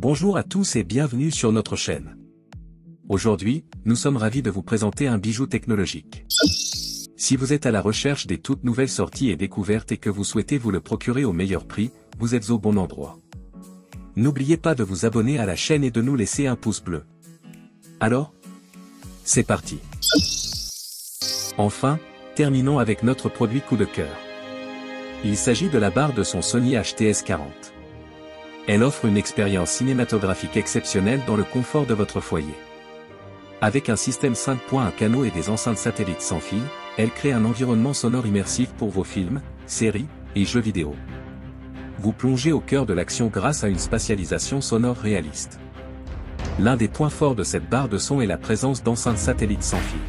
Bonjour à tous et bienvenue sur notre chaîne. Aujourd'hui, nous sommes ravis de vous présenter un bijou technologique. Si vous êtes à la recherche des toutes nouvelles sorties et découvertes et que vous souhaitez vous le procurer au meilleur prix, vous êtes au bon endroit. N'oubliez pas de vous abonner à la chaîne et de nous laisser un pouce bleu. Alors, c'est parti. Enfin, terminons avec notre produit coup de cœur. Il s'agit de la barre de son Sony HTS40. Elle offre une expérience cinématographique exceptionnelle dans le confort de votre foyer. Avec un système 5.1 canaux et des enceintes satellites sans fil, elle crée un environnement sonore immersif pour vos films, séries et jeux vidéo. Vous plongez au cœur de l'action grâce à une spatialisation sonore réaliste. L'un des points forts de cette barre de son est la présence d'enceintes satellites sans fil.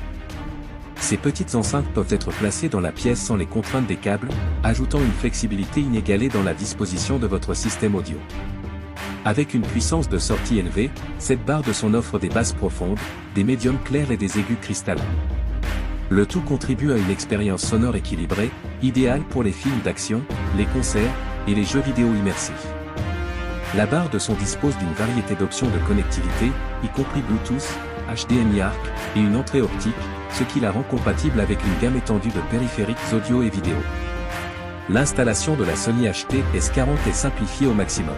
Ces petites enceintes peuvent être placées dans la pièce sans les contraintes des câbles, ajoutant une flexibilité inégalée dans la disposition de votre système audio. Avec une puissance de sortie élevée, cette barre de son offre des basses profondes, des médiums clairs et des aigus cristallins. Le tout contribue à une expérience sonore équilibrée, idéale pour les films d'action, les concerts et les jeux vidéo immersifs. La barre de son dispose d'une variété d'options de connectivité, y compris Bluetooth, HDMI ARC et une entrée optique, ce qui la rend compatible avec une gamme étendue de périphériques audio et vidéo. L'installation de la Sony HTS40 est simplifiée au maximum.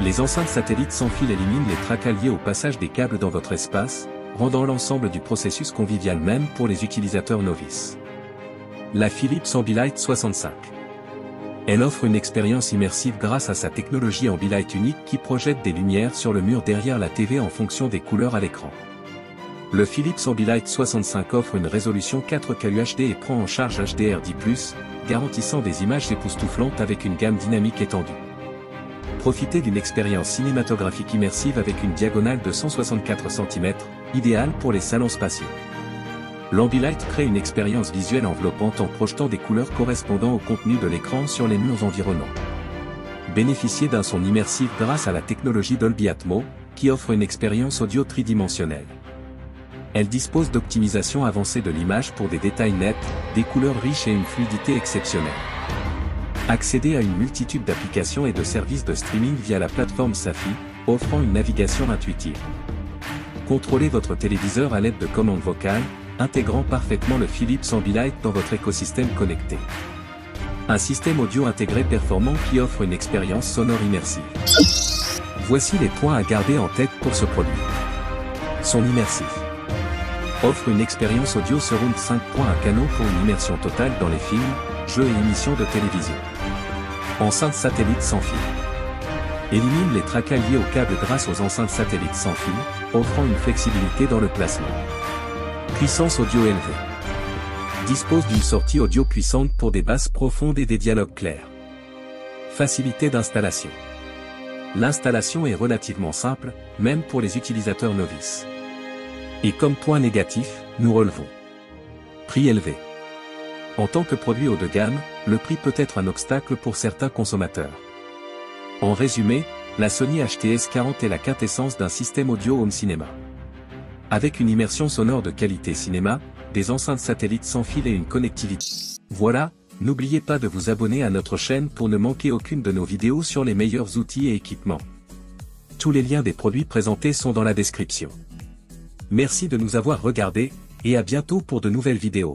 Les enceintes satellites sans fil éliminent les tracas liés au passage des câbles dans votre espace, rendant l'ensemble du processus convivial même pour les utilisateurs novices. La Philips Ambilight 65. Elle offre une expérience immersive grâce à sa technologie Ambilight unique qui projette des lumières sur le mur derrière la TV en fonction des couleurs à l'écran. Le Philips Ambilight 65 offre une résolution 4K UHD et prend en charge HDR10+, garantissant des images époustouflantes avec une gamme dynamique étendue. Profitez d'une expérience cinématographique immersive avec une diagonale de 164 cm, idéale pour les salons spacieux. L'Ambilight crée une expérience visuelle enveloppante en projetant des couleurs correspondant au contenu de l'écran sur les murs environnants. Bénéficiez d'un son immersif grâce à la technologie Dolby Atmos, qui offre une expérience audio tridimensionnelle. Elle dispose d'optimisation avancée de l'image pour des détails nets, des couleurs riches et une fluidité exceptionnelle. Accédez à une multitude d'applications et de services de streaming via la plateforme Safi, offrant une navigation intuitive. Contrôlez votre téléviseur à l'aide de commandes vocales, intégrant parfaitement le Philips Ambilight dans votre écosystème connecté. Un système audio intégré performant qui offre une expérience sonore immersive. Voici les points à garder en tête pour ce produit. Son immersif. Offre une expérience audio surround 5.1 canaux pour une immersion totale dans les films, jeux et émissions de télévision. Enceinte satellite sans fil. Élimine les tracas liés aux câbles grâce aux enceintes satellites sans fil, offrant une flexibilité dans le placement. Puissance audio élevée. Dispose d'une sortie audio puissante pour des basses profondes et des dialogues clairs. Facilité d'installation. L'installation est relativement simple, même pour les utilisateurs novices. Et comme point négatif, nous relevons. Prix élevé. En tant que produit haut de gamme, le prix peut être un obstacle pour certains consommateurs. En résumé, la Sony HTS40 est la quintessence d'un système audio home cinéma. Avec une immersion sonore de qualité cinéma, des enceintes satellites sans fil et une connectivité. Voilà, n'oubliez pas de vous abonner à notre chaîne pour ne manquer aucune de nos vidéos sur les meilleurs outils et équipements. Tous les liens des produits présentés sont dans la description. Merci de nous avoir regardés, et à bientôt pour de nouvelles vidéos.